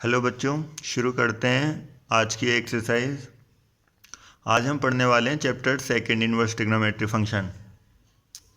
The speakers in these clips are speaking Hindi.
हेलो बच्चों, शुरू करते हैं आज की एक्सरसाइज। आज हम पढ़ने वाले हैं chapter second inverse trigonometry function.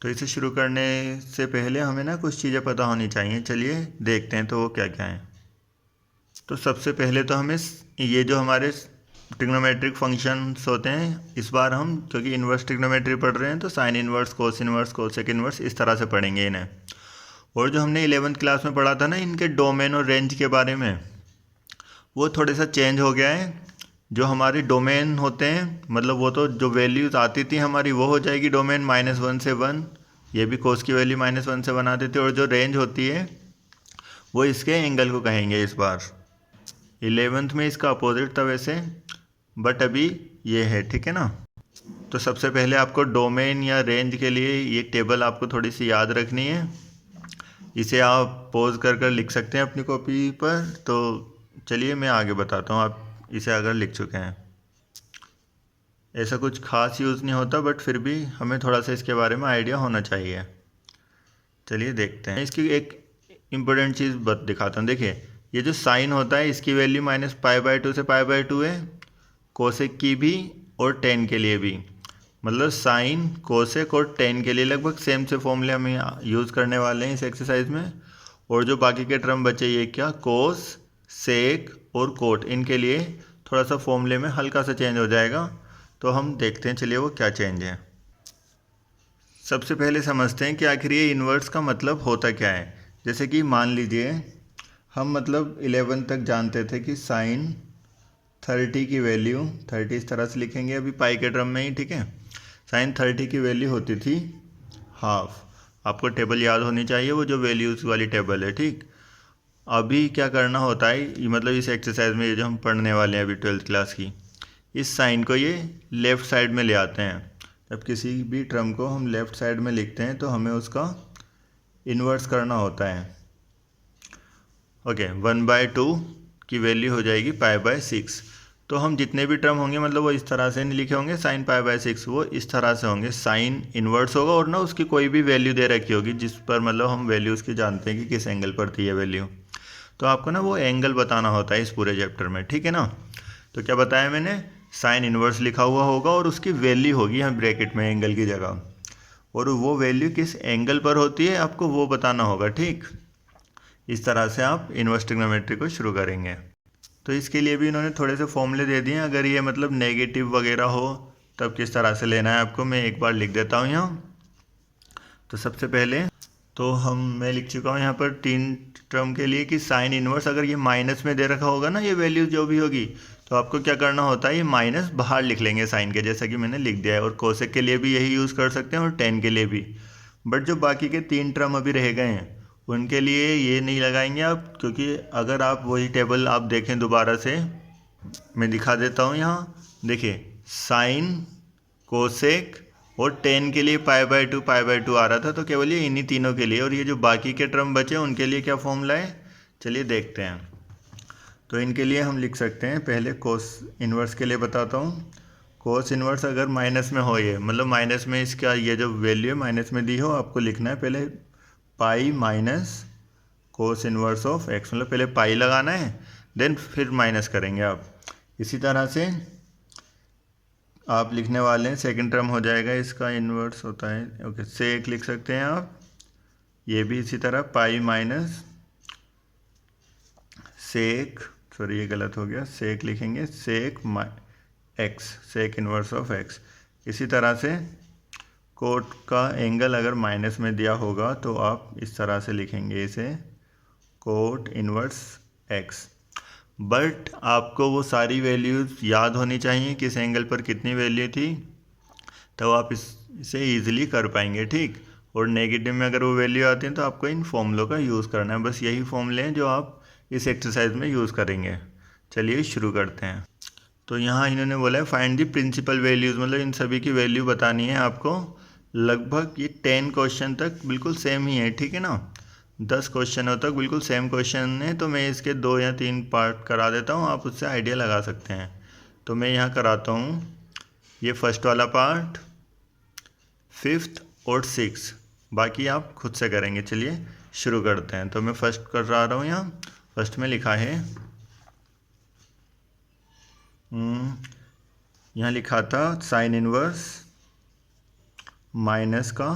तो इसे शुरू करने से पहले हमें ना कुछ चीज़ें पता होनी चाहिए। चलिए देखते हैं तो वो क्या क्या हैं। तो सबसे पहले तो हमें ये जो हमारे ट्रिग्नोमेट्रिक फंक्शंस होते हैं, इस बार हम क्योंकि इनवर्स ट्रिग्नोमेट्री पढ़ रहे हैं तो साइन इनवर्स, कोसेक इनवर्स इस तरह से पढ़ेंगे इन्हें। और जो हमने 11th क्लास में पढ़ा था ना इनके डोमेन और रेंज के बारे में, वो थोड़ा सा चेंज हो गया है। जो हमारे डोमेन होते हैं, मतलब वो तो जो वैल्यूज़ आती थी हमारी वो हो जाएगी डोमेन -1 से 1। ये भी कोस की वैल्यू -1 से 1 आती थी। और जो रेंज होती है वो इसके एंगल को कहेंगे इस बार। 11th में इसका अपोजिट था वैसे, बट अभी ये है, ठीक है ना। तो सबसे पहले आपको डोमेन या रेंज के लिए ये टेबल आपको थोड़ी सी याद रखनी है। इसे आप पॉज कर लिख सकते हैं अपनी कॉपी पर। तो चलिए मैं आगे बताता हूँ, आप इसे अगर लिख चुके हैं। ऐसा कुछ खास यूज़ नहीं होता, बट फिर भी हमें थोड़ा सा इसके बारे में आइडिया होना चाहिए। चलिए देखते हैं। इसकी एक इम्पोर्टेंट चीज़ दिखाता हूँ। देखिए, ये जो साइन होता है इसकी वैल्यू -π/2 से π/2 है, कोसेक की भी और टेन के लिए भी। मतलब साइन, कोसेक और टेन के लिए लगभग सेम से फॉर्मूले हम यूज़ करने वाले हैं इस एक्सरसाइज में। और जो बाकी के टर्म बचे, ये क्या, कोस, सेक और कोट, इनके लिए थोड़ा सा फॉर्मूले में हल्का सा चेंज हो जाएगा। तो हम देखते हैं चलिए वो क्या चेंज है। सबसे पहले समझते हैं कि आखिर ये इन्वर्स का मतलब होता क्या है। जैसे कि मान लीजिए हम मतलब 11 तक जानते थे कि साइन 30 की वैल्यू, 30 इस तरह से लिखेंगे अभी पाई के टर्म में ही, ठीक है। साइन 30 की वैल्यू होती थी हाफ। आपको टेबल याद होनी चाहिए, वो जो वैल्यूज़ वाली टेबल है, ठीक। अभी क्या करना होता है, मतलब इस एक्सरसाइज में ये जो हम पढ़ने वाले हैं अभी 12th क्लास की, इस साइन को ये लेफ़्ट साइड में ले आते हैं। जब किसी भी टर्म को हम लेफ़्ट साइड में लिखते हैं तो हमें उसका इन्वर्स करना होता है। ओके, 1/2 की वैल्यू हो जाएगी π/6। तो हम जितने भी टर्म होंगे, मतलब वो इस तरह से नहीं लिखे होंगे साइन π/6, वो इस तरह से होंगे। साइन इन्वर्स होगा और ना उसकी कोई भी वैल्यू दे रखी होगी जिस पर मतलब हम वैल्यू उसकी जानते हैं कि किस एंगल पर थी ये वैल्यू। तो आपको ना वो एंगल बताना होता है इस पूरे चैप्टर में, ठीक है ना। तो क्या बताया मैंने, साइन इन्वर्स लिखा हुआ होगा और उसकी वैल्यू होगी यहाँ ब्रैकेट में एंगल की जगह, और वो वैल्यू किस एंगल पर होती है आपको वो बताना होगा, ठीक। इस तरह से आप इन्वर्स ट्रिग्नोमेट्री को शुरू करेंगे। तो इसके लिए भी इन्होंने थोड़े से फॉर्मूले दे दिए हैं। अगर ये मतलब नेगेटिव वगैरह हो तब किस तरह से लेना है आपको, मैं एक बार लिख देता हूँ यहाँ। तो सबसे पहले तो मैं लिख चुका हूँ यहाँ पर 3 टर्म के लिए कि साइन इन्वर्स, अगर ये माइनस में दे रखा होगा ना ये वैल्यू जो भी होगी, तो आपको क्या करना होता है, ये माइनस बाहर लिख लेंगे साइन के, जैसा कि मैंने लिख दिया है। और कोसेक के लिए भी यही यूज़ कर सकते हैं और टेन के लिए भी। बट जो बाकी के 3 टर्म अभी रह गए हैं उनके लिए ये नहीं लगाएंगे आप, क्योंकि अगर आप वही टेबल आप देखें दोबारा से, मैं दिखा देता हूँ यहाँ। देखिए, साइन, कोसेक और टेन के लिए π/2 आ रहा था, तो केवल ये इन्हीं तीनों के लिए। और ये जो बाकी के टर्म बचे उनके लिए क्या फॉर्मूला है, चलिए देखते हैं। तो इनके लिए हम लिख सकते हैं, पहले कोस इन्वर्स के लिए बताता हूँ। कोस इन्वर्स अगर माइनस में हो, ये मतलब माइनस में इसका ये जो वैल्यू है माइनस में दी हो, आपको लिखना है पहले pi minus cos inverse of x, मतलब पहले पाई लगाना है देन फिर माइनस करेंगे आप। इसी तरह से आप लिखने वाले हैं, सेकंड टर्म हो जाएगा इसका इन्वर्स होता है, ओके, सेक लिख सकते हैं आप। ये भी इसी तरह पाई माइनस सेक, सॉरी ये गलत हो गया, सेक लिखेंगे, sec x, sec inverse of x. इसी तरह से कोट का एंगल अगर माइनस में दिया होगा तो आप इस तरह से लिखेंगे इसे, कोट इन्वर्स एक्स। बट आपको वो सारी वैल्यूज़ याद होनी चाहिए किस एंगल पर कितनी वैल्यू थी, तो आप इसे ईजिली कर पाएंगे, ठीक। और नेगेटिव में अगर वो वैल्यू आती है तो आपको इन फॉर्मूलों का यूज़ करना है। बस यही फॉर्मूले हैं जो आप इस एक्सरसाइज में यूज़ करेंगे। चलिए शुरू करते हैं। तो यहाँ इन्होंने बोला है फाइंड द प्रिंसिपल वैल्यूज़, मतलब इन सभी की वैल्यू बतानी है आपको। लगभग ये 10 क्वेश्चन तक बिल्कुल सेम ही है, ठीक है ना। 10 क्वेश्चनों तक बिल्कुल सेम क्वेश्चन है। तो मैं इसके 2 या 3 पार्ट करा देता हूँ, आप उससे आइडिया लगा सकते हैं। तो मैं यहाँ कराता हूँ ये फर्स्ट वाला पार्ट, 5th और 6th, बाकी आप खुद से करेंगे। चलिए शुरू करते हैं। तो मैं फर्स्ट कर रहा हूँ यहाँ। फर्स्ट में लिखा है यहाँ लिखा था साइन इनवर्स माइनस का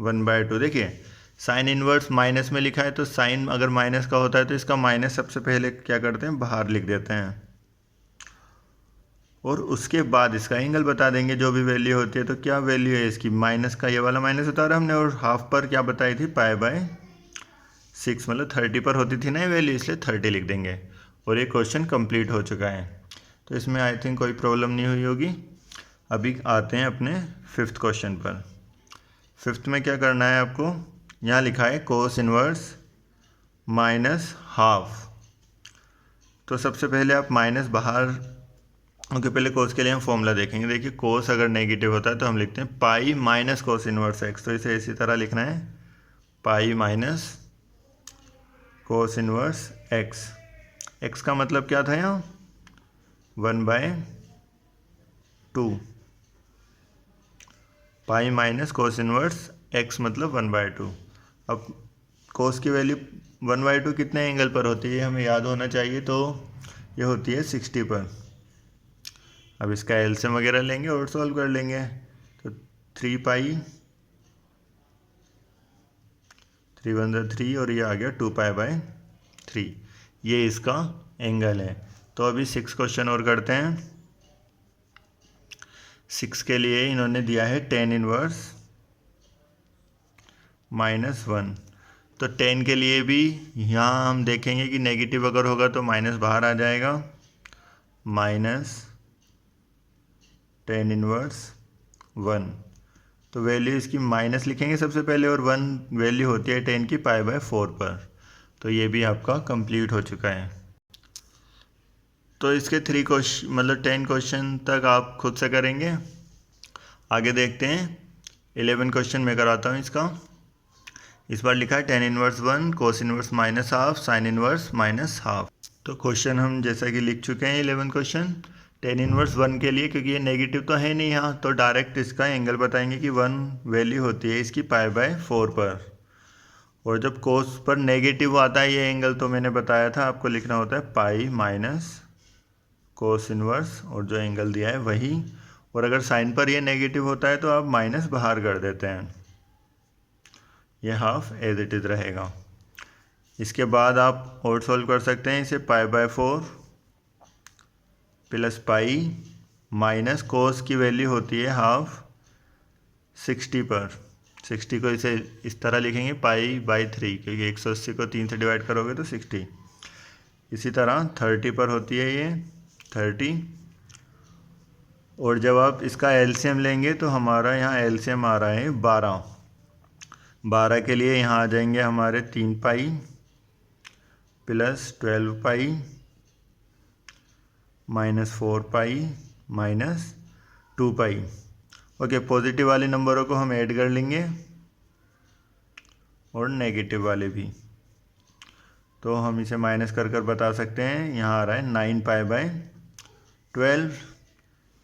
1/2। देखिए साइन इनवर्स माइनस में लिखा है, तो साइन अगर माइनस का होता है तो इसका माइनस सबसे पहले क्या करते हैं, बाहर लिख देते हैं, और उसके बाद इसका एंगल बता देंगे जो भी वैल्यू होती है। तो क्या वैल्यू है इसकी, माइनस का ये वाला माइनस उतारा हमने, और हाफ पर क्या बताई थी, π/6, मतलब 30 पर होती थी ना ये वैल्यू, इसलिए 30 लिख देंगे। और ये क्वेश्चन कंप्लीट हो चुका है, तो इसमें आई थिंक कोई प्रॉब्लम नहीं हुई होगी। अभी आते हैं अपने 5th क्वेश्चन पर। 5th में क्या करना है आपको, यहाँ लिखा है कोस इनवर्स माइनस हाफ। तो सबसे पहले आप माइनस बाहर, ओके पहले कोस के लिए हम फॉर्मूला देखेंगे। देखिए कोस अगर नेगेटिव होता है तो हम लिखते हैं pi minus cos inverse x, तो इसे इसी तरह लिखना है pi minus cos inverse x. X का मतलब क्या था यहाँ, 1/2, pi minus cos inverse x मतलब 1/2। अब कोस की वैल्यू 1/2 कितने एंगल पर होती है हमें याद होना चाहिए, तो ये होती है 60 पर। अब इसका एलसीएम वगैरह लेंगे और सॉल्व कर लेंगे। तो 3 1 3 और ये आ गया 2π/3, ये इसका एंगल है। तो अभी 6 क्वेश्चन और करते हैं। 6 के लिए इन्होंने दिया है tan इनवर्स -1। तो tan के लिए भी यहाँ हम देखेंगे कि नेगेटिव अगर होगा तो माइनस बाहर आ जाएगा, माइनस tan इनवर्स 1। तो वैल्यू इसकी माइनस लिखेंगे सबसे पहले, और 1 वैल्यू होती है tan की π/4 पर। तो ये भी आपका कंप्लीट हो चुका है। तो इसके 3 क्वेश्चन मतलब 10 क्वेश्चन तक आप खुद से करेंगे। आगे देखते हैं 11 क्वेश्चन मैं कराता हूँ इसका। इस बार लिखा है tan inverse 1 cos inverse -1/2 sine inverse -1/2। तो क्वेश्चन हम जैसा कि लिख चुके हैं 11 क्वेश्चन। tan इनवर्स 1 के लिए, क्योंकि ये नेगेटिव तो है नहीं यहाँ, तो डायरेक्ट इसका एंगल बताएंगे कि 1 वैल्यू होती है इसकी π/4 पर। और जब कोस पर नेगेटिव आता है ये एंगल, तो मैंने बताया था आपको लिखना होता है पाई माइनस कोस इनवर्स, और जो एंगल दिया है वही। और अगर साइन पर ये नेगेटिव होता है तो आप माइनस बाहर कर देते हैं, ये हाफ एज इट इज़ रहेगा। इसके बाद आप और सॉल्व कर सकते हैं इसे, π/4 प्लस पाई माइनस कोस की वैल्यू होती है हाफ 60 पर। 60 को इसे इस तरह लिखेंगे π/3, क्योंकि 180 को 3 से डिवाइड करोगे तो 60। इसी तरह 30 पर होती है ये 30। और जब आप इसका एलसीएम लेंगे तो हमारा यहाँ एलसीएम आ रहा है 12। 12 के लिए यहाँ आ जाएंगे हमारे 3 पाई प्लस 12 पाई -4 पाई -2 पाई। ओके, पॉजिटिव वाले नंबरों को हम ऐड कर लेंगे और नेगेटिव वाले भी। तो हम इसे माइनस कर कर बता सकते हैं। यहाँ आ रहा है 9π/12।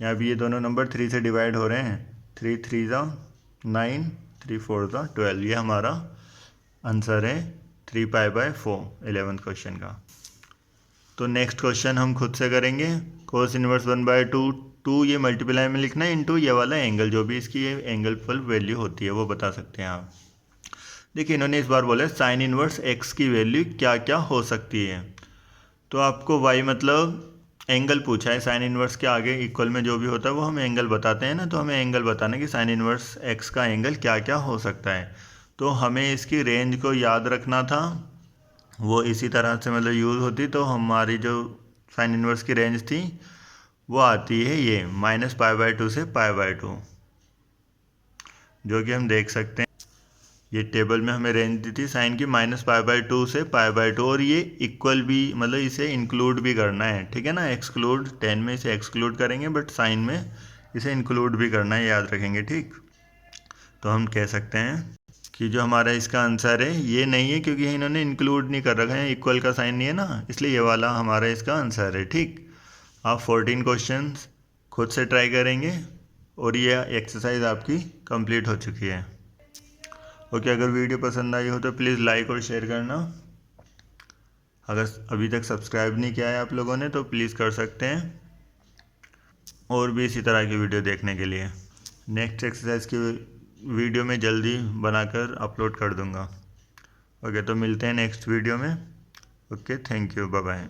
यहाँ भी ये दोनों नंबर 3 से डिवाइड हो रहे हैं, 3 3 9, 3 4 12। ये हमारा आंसर है 3π/4 11th क्वेश्चन का। तो नेक्स्ट क्वेश्चन हम खुद से करेंगे। कोस इनवर्स 1/2, 2 ये मल्टीप्लाई में लिखना है, इनटू ये वाला एंगल, जो भी इसकी ये एंगल पर वैल्यू होती है वो बता सकते हैं आप। देखिए इन्होंने इस बार बोला साइन इनवर्स एक्स की वैल्यू क्या क्या हो सकती है। तो आपको वाई मतलब एंगल पूछा है, साइन इनवर्स के आगे इक्वल में जो भी होता है वो हम एंगल बताते हैं ना, तो हमें एंगल बताना है कि साइन इनवर्स एक्स का एंगल क्या क्या हो सकता है। तो हमें इसकी रेंज को याद रखना था, वो इसी तरह से मतलब यूज़ होती। तो हमारी जो साइन इनवर्स की रेंज थी वो आती है ये -π/2 से π/2, जो कि हम देख सकते हैं ये टेबल में हमें रेंज दी थी साइन की -π/2 से π/2। और ये इक्वल भी मतलब इसे इंक्लूड भी करना है, ठीक है ना। एक्सक्लूड 10 में इसे एक्सक्लूड करेंगे, बट साइन में इसे इंक्लूड भी करना है, याद रखेंगे, ठीक। तो हम कह सकते हैं कि जो हमारा इसका आंसर है ये नहीं है, क्योंकि इन्होंने इंक्लूड नहीं कर रखा है, इक्वल का साइन नहीं है ना, इसलिए ये वाला हमारा इसका आंसर है, ठीक। आप 14 क्वेश्चंस खुद से ट्राई करेंगे और ये एक्सरसाइज आपकी कंप्लीट हो चुकी है। ओके, अगर वीडियो पसंद आई हो तो प्लीज़ लाइक और शेयर करना। अगर अभी तक सब्सक्राइब नहीं किया है आप लोगों ने तो प्लीज़ कर सकते हैं। और भी इसी तरह की वीडियो देखने के लिए। नेक्स्ट एक्सरसाइज की वीडियो में जल्दी बनाकर अपलोड कर दूंगा। ओके, तो मिलते हैं नेक्स्ट वीडियो में। Okay, thank you, bye bye.